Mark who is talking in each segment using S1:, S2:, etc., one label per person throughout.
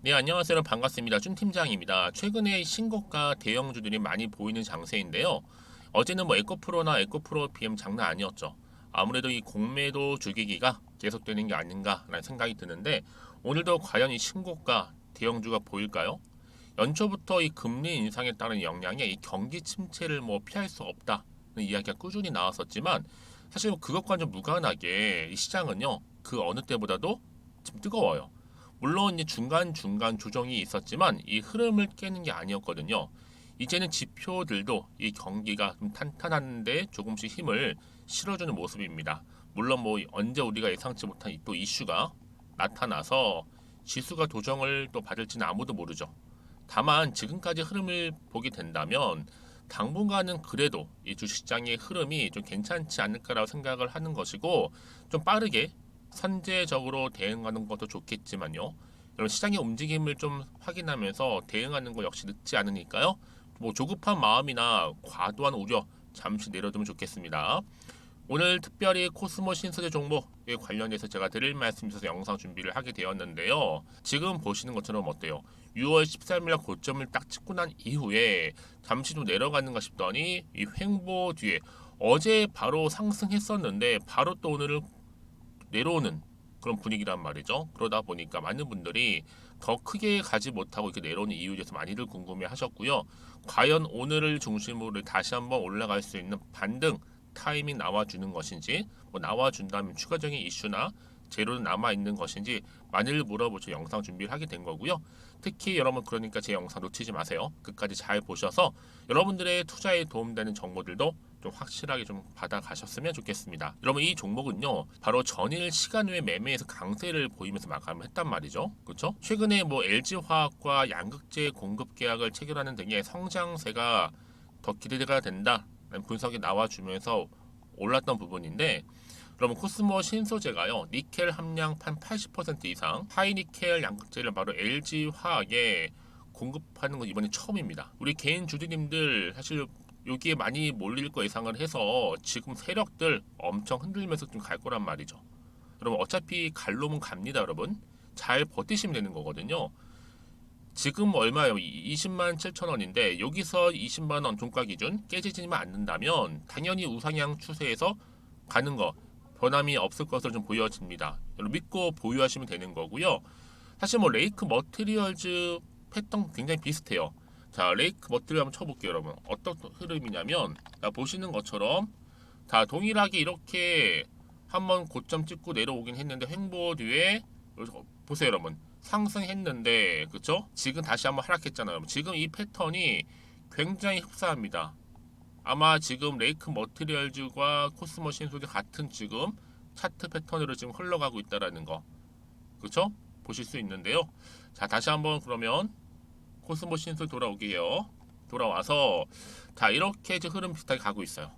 S1: 네, 안녕하세요. 반갑습니다. 준 팀장입니다. 최근에 신고가 대형주들이 많이 보이는 장세인데요. 어제는 뭐 에코프로나 에코프로 BM 장난 아니었죠. 아무래도 이 공매도 줄기기가 계속되는 게 아닌가라는 생각이 드는데 오늘도 과연 이 신고가 대형주가 보일까요? 연초부터 이 금리 인상에 따른 영향에 이 경기 침체를 뭐 피할 수 없다는 이야기가 꾸준히 나왔었지만 사실 뭐 그것과 좀 무관하게 이 시장은요 그 어느 때보다도 지금 뜨거워요. 물론 이 중간중간 조정이 있었지만 이 흐름을 깨는 게 아니었거든요. 이제는 지표들도 이 경기가 좀 탄탄한데 조금씩 힘을 실어주는 모습입니다. 물론 뭐 언제 우리가 예상치 못한 또 이슈가 나타나서 지수가 도정을 또 받을지는 아무도 모르죠. 다만 지금까지 흐름을 보게 된다면 당분간은 그래도 이 주식시장의 흐름이 좀 괜찮지 않을까라고 생각을 하는 것이고 좀 빠르게 선제적으로 대응하는 것도 좋겠지만요. 여러분 시장의 움직임을 좀 확인하면서 대응하는 거 역시 늦지 않으니까요. 뭐 조급한 마음이나 과도한 우려 잠시 내려두면 좋겠습니다. 오늘 특별히 코스모 신소재 종목에 관련해서 제가 드릴 말씀 있어서 영상 준비를 하게 되었는데요. 지금 보시는 것처럼 어때요? 6월 13일 고점을 딱 찍고 난 이후에 잠시 좀 내려가는가 싶더니 이 횡보 뒤에 어제 바로 상승했었는데 바로 또 오늘은 내려오는 그런 분위기란 말이죠. 그러다 보니까 많은 분들이 더 크게 가지 못하고 이렇게 내려오는 이유에 대해서 많이들 궁금해 하셨고요. 과연 오늘을 중심으로 다시 한번 올라갈 수 있는 반등 타이밍 나와주는 것인지, 뭐 나와준다면 추가적인 이슈나 재료는 남아있는 것인지 많이들 물어보셔 영상 준비를 하게 된 거고요. 특히 여러분 그러니까 제 영상 놓치지 마세요. 끝까지 잘 보셔서 여러분들의 투자에 도움되는 정보들도 좀 확실하게 좀 받아가셨으면 좋겠습니다. 여러분 이 종목은요 바로 전일 시간 외 매매에서 강세를 보이면서 마감을 했단 말이죠. 그렇죠? 최근에 뭐 LG화학과 양극재 공급 계약을 체결하는 등의 성장세가 더 기대가 된다 분석이 나와주면서 올랐던 부분인데 그러면 코스모 신소재가요 니켈 함량 한 80% 이상 하이니켈 양극재를 바로 LG화학에 공급하는 건 이번이 처음입니다. 우리 개인 주주님들 사실 여기에 많이 몰릴 거 예상을 해서 지금 세력들 엄청 흔들면서 좀 갈 거란 말이죠. 여러분 어차피 갈 놈은 갑니다. 여러분 잘 버티시면 되는 거거든요. 지금 얼마예요? 20만 7천 원인데 여기서 20만 원 종가 기준 깨지지만 않는다면 당연히 우상향 추세에서 가는 거 변함이 없을 것으로 좀 보여집니다. 여러분 믿고 보유하시면 되는 거고요. 사실 뭐 레이크 머티리얼즈 패턴 굉장히 비슷해요. 자, 레이크 머티리얼 한번 쳐볼게요, 여러분. 어떤 흐름이냐면 자, 보시는 것처럼 다 동일하게 이렇게 한번 고점 찍고 내려오긴 했는데 횡보 뒤에 보세요, 여러분. 상승했는데 그쵸? 지금 다시 한번 하락했잖아요. 여러분. 지금 이 패턴이 굉장히 흡사합니다. 아마 지금 레이크 머티리얼즈과 코스모 신소재 같은 지금 차트 패턴으로 지금 흘러가고 있다라는 거. 그쵸? 보실 수 있는데요. 자, 다시 한번 그러면 코스모 신소재 돌아오게요. 돌아와서 자, 이렇게 지금 흐름 비슷하게 가고 있어요.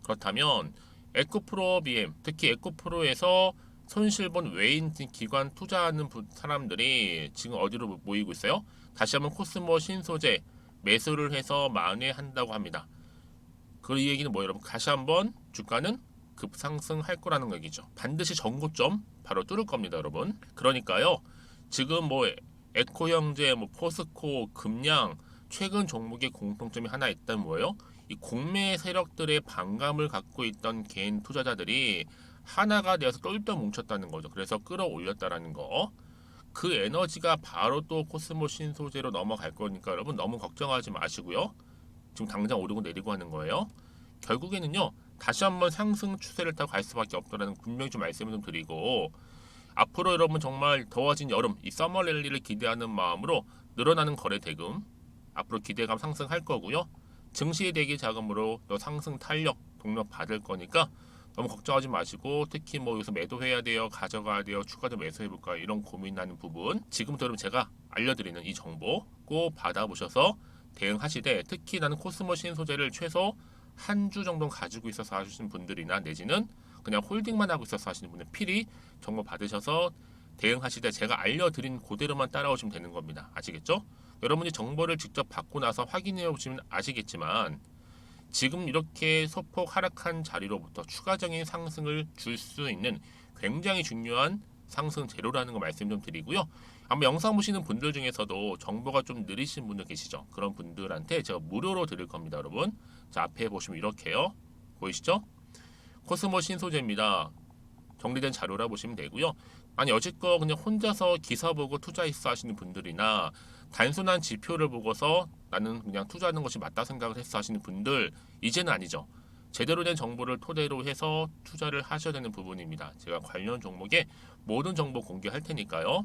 S1: 그렇다면 에코프로 BM, 특히 에코프로에서 손실본 외인 기관 투자하는 사람들이 지금 어디로 모이고 있어요? 다시 한번 코스모 신소재 매수를 해서 만회한다고 합니다. 그 얘기는 뭐예요, 여러분? 다시 한번 주가는 급상승할 거라는 얘기죠. 반드시 전고점 바로 뚫을 겁니다, 여러분. 그러니까요. 지금 뭐 에코 형제, 뭐 포스코, 금양 최근 종목의 공통점이 하나 있다면 뭐예요? 이 공매 세력들의 반감을 갖고 있던 개인 투자자들이 하나가 되어서 똘똘 뭉쳤다는 거죠. 그래서 끌어올렸다라는 거. 그 에너지가 바로 또 코스모 신소재로 넘어갈 거니까 여러분 너무 걱정하지 마시고요. 지금 당장 오르고 내리고 하는 거예요. 결국에는요. 다시 한번 상승 추세를 타고 갈 수밖에 없다는 분명히 좀 말씀을 좀 드리고 앞으로 여러분 정말 더워진 여름 이 서머 랠리를 기대하는 마음으로 늘어나는 거래 대금 앞으로 기대감 상승할 거고요. 증시 대기 자금으로 또 상승 탄력 동력 받을 거니까 너무 걱정하지 마시고 특히 뭐 여기서 매도해야 돼요, 가져가야 돼요, 추가로 매수해볼까 이런 고민하는 부분 지금부터 여러분 제가 알려드리는 이 정보 꼭 받아보셔서 대응하시되 특히 나는 코스모신 소재를 최소 한 주 정도 가지고 있어서 하시는 분들이나 내지는 그냥 홀딩만 하고 있어서 하시는 분들 필히 정보 받으셔서 대응하시되 제가 알려드린 그대로만 따라오시면 되는 겁니다. 아시겠죠? 여러분이 정보를 직접 받고 나서 확인해 보시면 아시겠지만 지금 이렇게 소폭 하락한 자리로부터 추가적인 상승을 줄 수 있는 굉장히 중요한 상승 재료라는 거 말씀 좀 드리고요. 아마 영상 보시는 분들 중에서도 정보가 좀 느리신 분들 계시죠? 그런 분들한테 제가 무료로 드릴 겁니다, 여러분. 자, 앞에 보시면 이렇게요. 보이시죠? 코스모 신소재입니다. 정리된 자료라 보시면 되고요. 아니 여지껏 그냥 혼자서 기사 보고 투자했어 하시는 분들이나 단순한 지표를 보고서 나는 그냥 투자하는 것이 맞다 생각을 했어 하시는 분들 이제는 아니죠. 제대로 된 정보를 토대로 해서 투자를 하셔야 되는 부분입니다. 제가 관련 종목의 모든 정보 공개할 테니까요.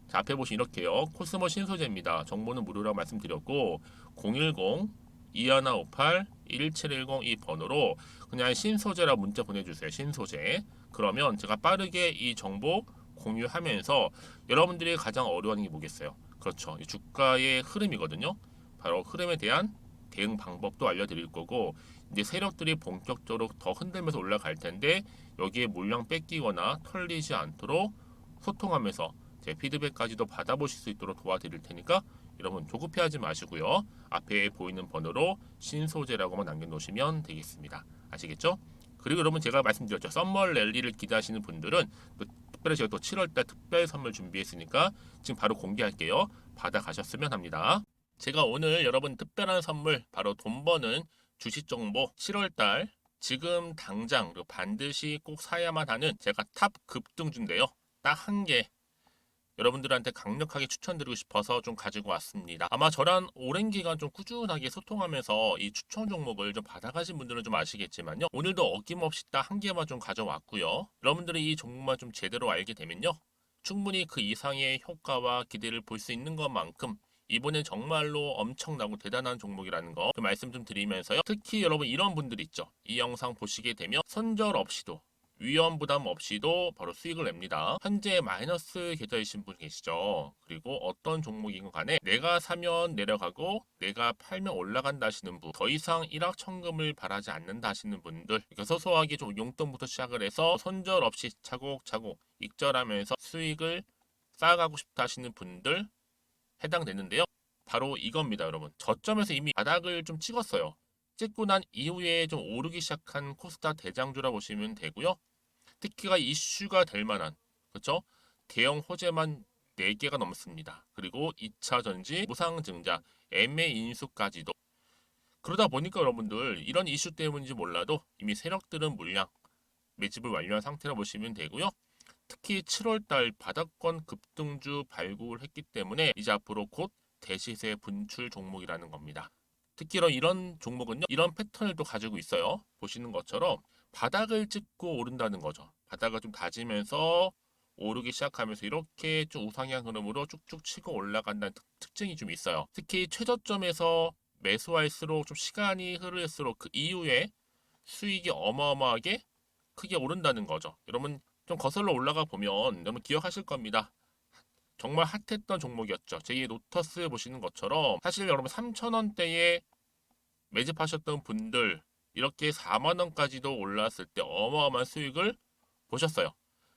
S1: 자, 앞에 보시면 이렇게요. 코스모 신소재입니다. 정보는 무료라고 말씀드렸고 010-2158-1710 이 번호로 그냥 신소재라 문자 보내주세요. 신소재. 그러면 제가 빠르게 이 정보 공유하면서 여러분들이 가장 어려워하는 게 뭐겠어요? 그렇죠. 이 주가의 흐름이거든요. 바로 흐름에 대한 대응 방법도 알려드릴 거고 이제 세력들이 본격적으로 더 흔들면서 올라갈 텐데 여기에 물량 뺏기거나 털리지 않도록 소통하면서 제 피드백까지도 받아보실 수 있도록 도와드릴 테니까 여러분 조급해하지 마시고요. 앞에 보이는 번호로 신소재라고만 남겨놓으시면 되겠습니다. 아시겠죠? 그리고 여러분 제가 말씀드렸죠. 썸머 랠리를 기대하시는 분들은 또 특별히 제가 또 7월달 특별 선물 준비했으니까 지금 바로 공개할게요. 받아가셨으면 합니다. 제가 오늘 여러분 특별한 선물 바로 돈 버는 주식 정보 7월달 지금 당장 그리고 반드시 꼭 사야만 하는 제가 탑 급등주인데요. 딱 한 개 여러분들한테 강력하게 추천드리고 싶어서 좀 가지고 왔습니다. 아마 저랑 오랜 기간 좀 꾸준하게 소통하면서 이 추천 종목을 좀 받아가신 분들은 좀 아시겠지만요. 오늘도 어김없이 딱 한 개만 좀 가져왔고요. 여러분들이 이 종목만 좀 제대로 알게 되면요. 충분히 그 이상의 효과와 기대를 볼 수 있는 것만큼 이번엔 정말로 엄청나고 대단한 종목이라는 거 그 말씀 좀 드리면서요. 특히 여러분 이런 분들 있죠. 이 영상 보시게 되면 손절 없이도 위험 부담 없이도 바로 수익을 냅니다. 현재 마이너스 계좌이신 분 계시죠? 그리고 어떤 종목이건 간에 내가 사면 내려가고 내가 팔면 올라간다 하시는 분, 더 이상 일확천금을 바라지 않는다 하시는 분들, 그러니까 소소하게 좀 용돈부터 시작을 해서 손절 없이 차곡차곡 익절하면서 수익을 쌓아가고 싶다 하시는 분들 해당되는데요. 바로 이겁니다, 여러분. 저점에서 이미 바닥을 좀 찍었어요. 찍고 난 이후에 좀 오르기 시작한 코스닥 대장주라 보시면 되고요. 특히가 이슈가 될 만한 그렇죠? 대형 호재만 4개가 넘습니다. 그리고 2차 전지, 무상증자, MA 인수까지도 그러다 보니까 여러분들 이런 이슈 때문인지 몰라도 이미 세력들은 물량 매집을 완료한 상태라 보시면 되고요. 특히 7월달 바닥권 급등주 발굴했기 때문에 이제 앞으로 곧 대시세 분출 종목이라는 겁니다. 특히 이런 종목은요, 이런 패턴을 또 가지고 있어요. 보시는 것처럼 바닥을 찍고 오른다는 거죠. 바닥을 좀 다지면서 오르기 시작하면서 이렇게 좀 우상향 흐름으로 쭉쭉 치고 올라간다는 특징이 좀 있어요. 특히 최저점에서 매수할수록 좀 시간이 흐를수록 그 이후에 수익이 어마어마하게 크게 오른다는 거죠. 여러분 좀 거슬러 올라가 보면 여러분 기억하실 겁니다. 정말 핫했던 종목이었죠. 제2의 노터스 보시는 것처럼 사실 여러분 3,000원대에 매집하셨던 분들 이렇게 4만 원까지도 올랐을 때 어마어마한 수익을 보셨어요.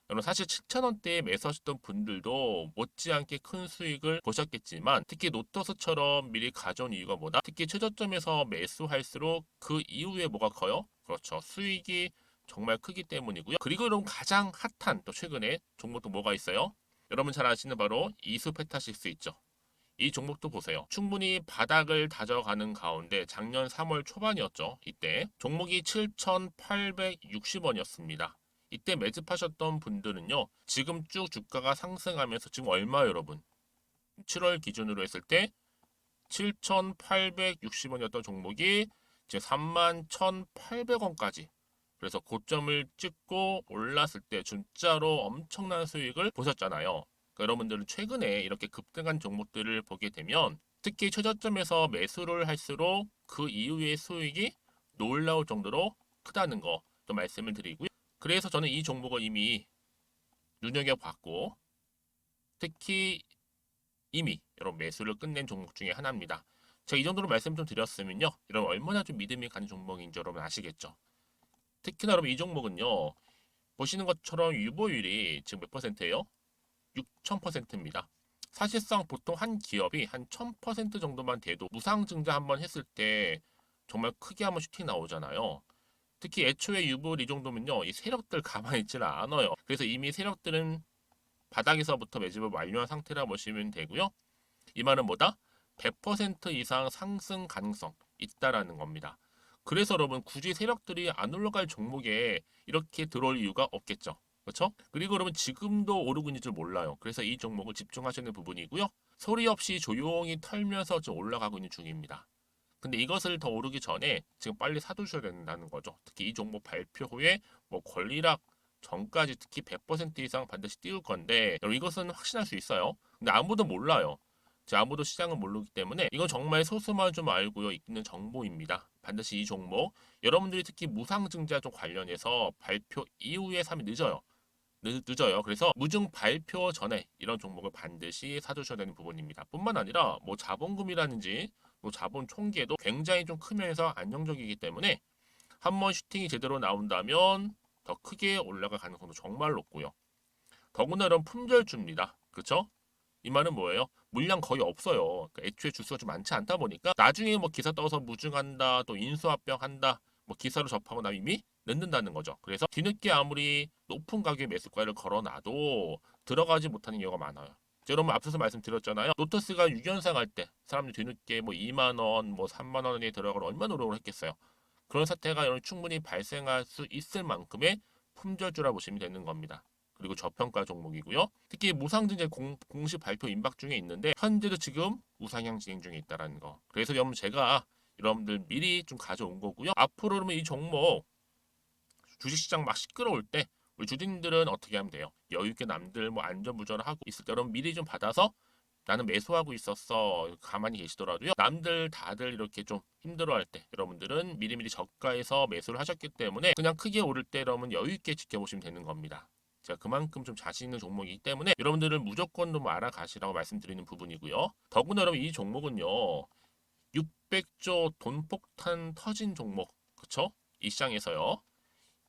S1: 여러분 사실 7,000원대에 매수하셨던 분들도 못지않게 큰 수익을 보셨겠지만 특히 노터스처럼 미리 가져온 이유가 뭐다? 특히 최저점에서 매수할수록 그 이후에 뭐가 커요? 그렇죠. 수익이 정말 크기 때문이고요. 그리고 여러분 가장 핫한 또 최근에 종목도 뭐가 있어요? 여러분 잘 아시는 바로 이수페타시스 있죠. 이 종목도 보세요. 충분히 바닥을 다져가는 가운데 작년 3월 초반이었죠. 이때 종목이 7,860원이었습니다. 이때 매집하셨던 분들은요. 지금 쭉 주가가 상승하면서 지금 얼마 여러분? 7월 기준으로 했을 때 7,860원이었던 종목이 이제 31,800원까지 그래서 고점을 찍고 올랐을 때 진짜로 엄청난 수익을 보셨잖아요. 그러니까 여러분들은 최근에 이렇게 급등한 종목들을 보게 되면 특히 최저점에서 매수를 할수록 그 이후의 수익이 놀라울 정도로 크다는 거 또 말씀을 드리고요. 그래서 저는 이 종목을 이미 눈여겨봤고 특히 이미 여러분 매수를 끝낸 종목 중에 하나입니다. 제가 이 정도로 말씀 좀 드렸으면요. 여러분 얼마나 좀 믿음이 가는 종목인지 여러분 아시겠죠? 특히나 여러분 이 종목은요. 보시는 것처럼 유보율이 지금 몇 퍼센트예요? 6,000%입니다. 사실상 보통 한 기업이 한 1,000% 정도만 돼도 무상증자 한번 했을 때 정말 크게 한번 슈팅 나오잖아요. 특히 애초에 유보율 이 정도면요. 이 세력들 가만히 있지는 않아요. 그래서 이미 세력들은 바닥에서부터 매집을 완료한 상태라 보시면 되고요. 이 말은 뭐다? 100% 이상 상승 가능성 있다라는 겁니다. 그래서 여러분 굳이 세력들이 안 올라갈 종목에 이렇게 들어올 이유가 없겠죠. 그렇죠? 그리고 여러분 지금도 오르고 있는 줄 몰라요. 그래서 이 종목을 집중하시는 부분이고요. 소리 없이 조용히 털면서 좀 올라가고 있는 중입니다. 근데 이것을 더 오르기 전에 지금 빨리 사두셔야 된다는 거죠. 특히 이 종목 발표 후에 뭐 권리락 전까지 특히 100% 이상 반드시 띄울 건데 여러분 이것은 확신할 수 있어요. 근데 아무도 몰라요. 아무도 시장을 모르기 때문에 이건 정말 소수만 좀 알고 있는 정보입니다. 반드시 이 종목 여러분들이 특히 무상증자 쪽 관련해서 발표 이후에 사면 늦어요. 늦어요. 그래서 무증 발표 전에 이런 종목을 반드시 사두셔야 되는 부분입니다. 뿐만 아니라 뭐 자본금이라든지 뭐 자본 총계도 굉장히 좀 크면서 안정적이기 때문에 한번 슈팅이 제대로 나온다면 더 크게 올라갈 가능성도 정말 높고요. 더구나 이런 품절주입니다. 그렇죠? 이 말은 뭐예요? 물량 거의 없어요. 그러니까 애초에 주수가 좀 많지 않다 보니까 나중에 뭐 기사 떠서 무증한다, 또 인수합병한다, 뭐 기사로 접하고 나면 이미 늦는다는 거죠. 그래서 뒤늦게 아무리 높은 가격의 매수가를 걸어놔도 들어가지 못하는 경우가 많아요. 여러분 앞서서 말씀드렸잖아요. 노터스가 6연상 할 때 사람들이 뒤늦게 뭐 2만 원, 뭐 3만 원에 들어가러 얼마나 노력을 했겠어요. 그런 사태가 여러분 충분히 발생할 수 있을 만큼의 품절주라 보시면 되는 겁니다. 그리고 저평가 종목이고요. 특히 무상증자 공식 발표 임박 중에 있는데 현재도 지금 우상향 진행 중에 있다는 거. 그래서 여러분 제가 여러분들 미리 좀 가져온 거고요. 앞으로 그러면 이 종목 주식시장 막 시끄러울 때 우리 주주님들은 어떻게 하면 돼요? 여유있게 남들 뭐 안전부전을 하고 있을 때 여러분 미리 좀 받아서 나는 매수하고 있었어 가만히 계시더라도요. 남들 다들 이렇게 좀 힘들어할 때 여러분들은 미리미리 저가에서 매수를 하셨기 때문에 그냥 크게 오를 때 여러분 여유있게 지켜보시면 되는 겁니다. 제가 그만큼 좀 자신 있는 종목이기 때문에 여러분들은 무조건 좀 알아가시라고 말씀드리는 부분이고요. 더구나 여러분 이 종목은요. 600조 돈폭탄 터진 종목 그쵸? 이 시장에서요.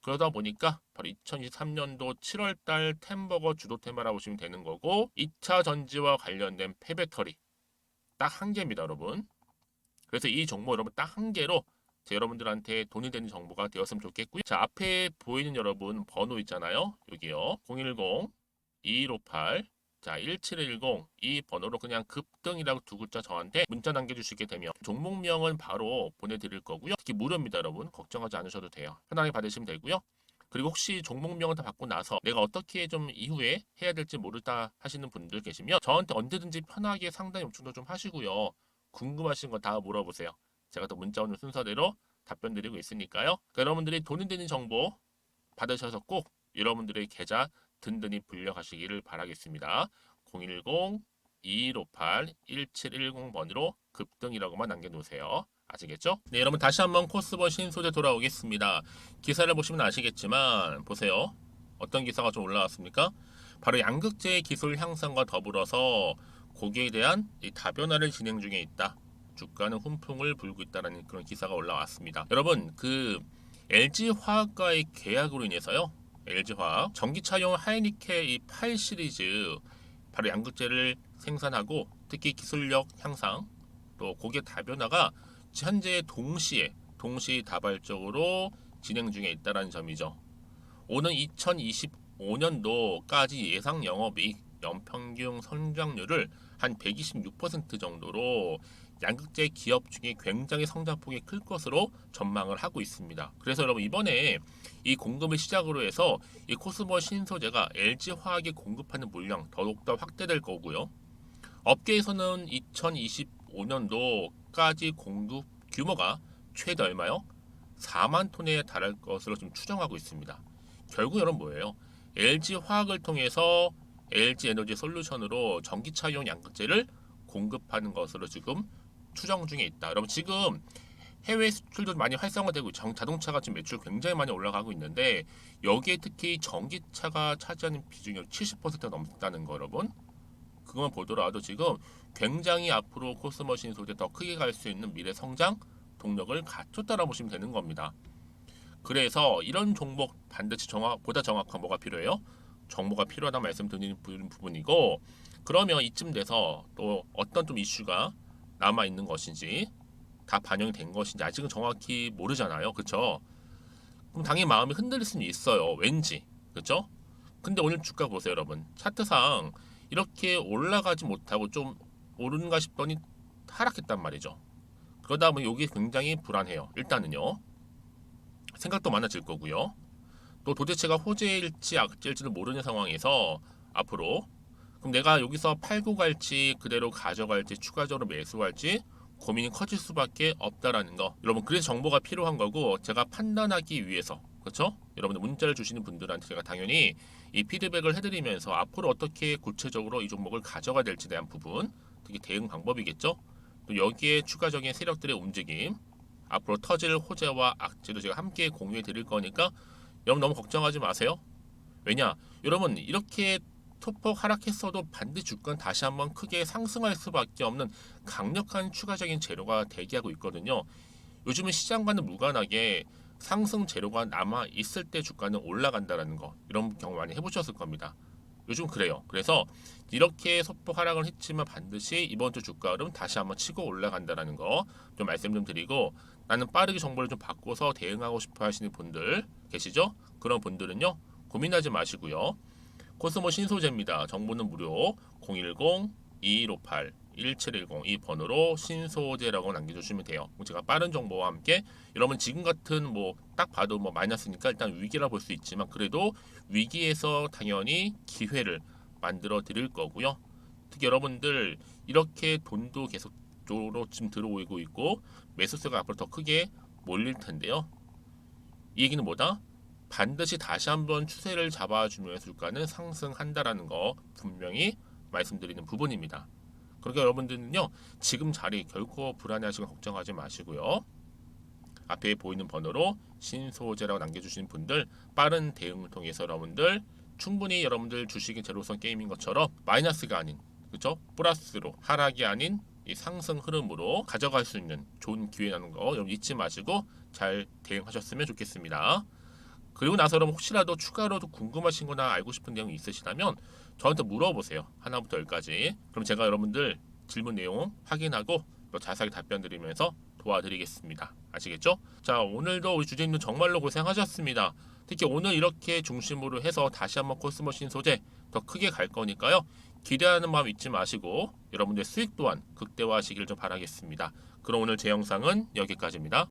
S1: 그러다 보니까 바로 2023년도 7월달 템버거 주도 테마라고 보시면 되는 거고 2차 전지와 관련된 폐배터리 딱 한 개입니다 여러분. 그래서 이 정보 여러분 딱 한 개로 여러분들한테 돈이 되는 정보가 되었으면 좋겠고요. 자 앞에 보이는 여러분 번호 있잖아요. 여기요. 010-2158 자 1710 이 번호로 그냥 급등이라고 두 글자 저한테 문자 남겨주시게 되면 종목명은 바로 보내드릴 거고요. 특히 무료입니다 여러분. 걱정하지 않으셔도 돼요. 편하게 받으시면 되고요. 그리고 혹시 종목명을 다 받고 나서 내가 어떻게 좀 이후에 해야 될지 모르다 하시는 분들 계시면 저한테 언제든지 편하게 상담 요청도 좀 하시고요. 궁금하신 거 다 물어보세요. 제가 또 문자 오는 순서대로 답변 드리고 있으니까요. 그러니까 여러분들이 돈이 되는 정보 받으셔서 꼭 여러분들의 계좌 든든히 불려가시기를 바라겠습니다. 010-2158-1710번으로 급등이라고만 남겨놓으세요. 아시겠죠? 네, 여러분 다시 한번 코스버 신소재 돌아오겠습니다. 기사를 보시면 아시겠지만 보세요. 어떤 기사가 좀 올라왔습니까? 바로 양극재의 기술 향상과 더불어서 고기에 대한 다변화를 진행 중에 있다. 주가는 훈풍을 불고 있다는 그런 기사가 올라왔습니다. 여러분 그 LG화학과의 계약으로 인해서요. LG화학 전기차용 하이니케 이 8 시리즈 바로 양극재를 생산하고 특히 기술력 향상 또 고객 다변화가 현재 동시다발적으로 진행 중에 있다는 점이죠. 오는 2025년도까지 예상 영업이익 연평균 성장률을 한 126% 정도로 양극재 기업 중에 굉장히 성장폭이 클 것으로 전망을 하고 있습니다. 그래서 여러분 이번에 이 공급을 시작으로 해서 이 코스모 신소재가 LG화학에 공급하는 물량 더욱더 확대될 거고요. 업계에서는 2025년도까지 공급 규모가 최대 얼마요? 4만 톤에 달할 것으로 좀 추정하고 있습니다. 결국 여러분 뭐예요? LG화학을 통해서 LG에너지 솔루션으로 전기차용 양극재를 공급하는 것으로 지금 추정 중에 있다. 여러분 지금 해외 수출도 많이 활성화되고 자동차가 지금 매출 굉장히 많이 올라가고 있는데 여기에 특히 전기차가 차지하는 비중이 70%가 넘다는 거 여러분. 그것만 보더라도 지금 굉장히 앞으로 코스머신 소재 더 크게 갈 수 있는 미래 성장 동력을 갖췄다라고 보시면 되는 겁니다. 그래서 이런 종목 반드시 보다 정확한 뭐가 필요해요? 정보가 필요하다 말씀드리는 부분이고 그러면 이쯤 돼서 또 어떤 좀 이슈가 남아 있는 것인지 다 반영이 된 것인지 아직은 정확히 모르잖아요. 그렇죠? 그럼 당연히 마음이 흔들릴 수는 있어요. 왠지. 그렇죠? 근데 오늘 주가 보세요, 여러분. 차트상 이렇게 올라가지 못하고 좀 오르는가 싶더니 하락했단 말이죠. 그러다 보면 이게 굉장히 불안해요. 일단은요. 생각도 많아질 거고요. 또 도대체가 호재일지 악재일지를 모르는 상황에서 앞으로 그럼 내가 여기서 팔고 갈지 그대로 가져갈지 추가적으로 매수할지 고민이 커질 수밖에 없다라는 거. 여러분 그래서 정보가 필요한 거고 제가 판단하기 위해서 그렇죠? 여러분들 문자를 주시는 분들한테 제가 당연히 이 피드백을 해드리면서 앞으로 어떻게 구체적으로 이 종목을 가져가야 될지에 대한 부분 특히 대응 방법이겠죠? 또 여기에 추가적인 세력들의 움직임 앞으로 터질 호재와 악재도 제가 함께 공유해 드릴 거니까 여러분 너무 걱정하지 마세요. 왜냐? 여러분 이렇게 소폭 하락했어도 반드시 주가는 다시 한번 크게 상승할 수밖에 없는 강력한 추가적인 재료가 대기하고 있거든요. 요즘은 시장과는 무관하게 상승 재료가 남아 있을 때 주가는 올라간다라는 거 이런 경우 많이 해보셨을 겁니다. 요즘 그래요. 그래서 이렇게 소폭 하락을 했지만 반드시 이번 주 주가 흐름 다시 한번 치고 올라간다라는 거 좀 말씀 좀 드리고 나는 빠르게 정보를 좀 바꿔서 대응하고 싶어 하시는 분들 계시죠? 그런 분들은요 고민하지 마시고요. 코스모 신소재입니다. 정보는 무료 010-2158-1710 이 번호로 신소재라고 남겨주시면 돼요. 제가 빠른 정보와 함께 여러분 지금 같은 뭐 딱 봐도 뭐 마이너스니까 일단 위기라 볼 수 있지만 그래도 위기에서 당연히 기회를 만들어 드릴 거고요. 특히 여러분들 이렇게 돈도 계속적으로 지금 들어오고 있고 매수세가 앞으로 더 크게 몰릴 텐데요. 이 얘기는 뭐다? 반드시 다시 한번 추세를 잡아주면서 주가는 상승한다라는 거 분명히 말씀드리는 부분입니다. 그러니까 여러분들은요 지금 자리 결코 불안해하시고 걱정하지 마시고요. 앞에 보이는 번호로 신소재라고 남겨주시는 분들 빠른 대응을 통해서 여러분들 충분히 여러분들 주식이 제로선 게임인 것처럼 마이너스가 아닌 그렇죠? 플러스로 하락이 아닌 이 상승 흐름으로 가져갈 수 있는 좋은 기회라는 거 여러분 잊지 마시고 잘 대응하셨으면 좋겠습니다. 그리고 나서 여러분 혹시라도 추가로도 궁금하신 거나 알고 싶은 내용이 있으시다면 저한테 물어보세요. 하나부터 열까지. 그럼 제가 여러분들 질문 내용 확인하고 또 자세하게 답변 드리면서 도와드리겠습니다. 아시겠죠? 자, 오늘도 우리 주제님들 정말로 고생하셨습니다. 특히 오늘 이렇게 중심으로 해서 다시 한번 코스모신 소재 더 크게 갈 거니까요. 기대하는 마음 잊지 마시고 여러분들 수익 또한 극대화하시길 좀 바라겠습니다. 그럼 오늘 제 영상은 여기까지입니다.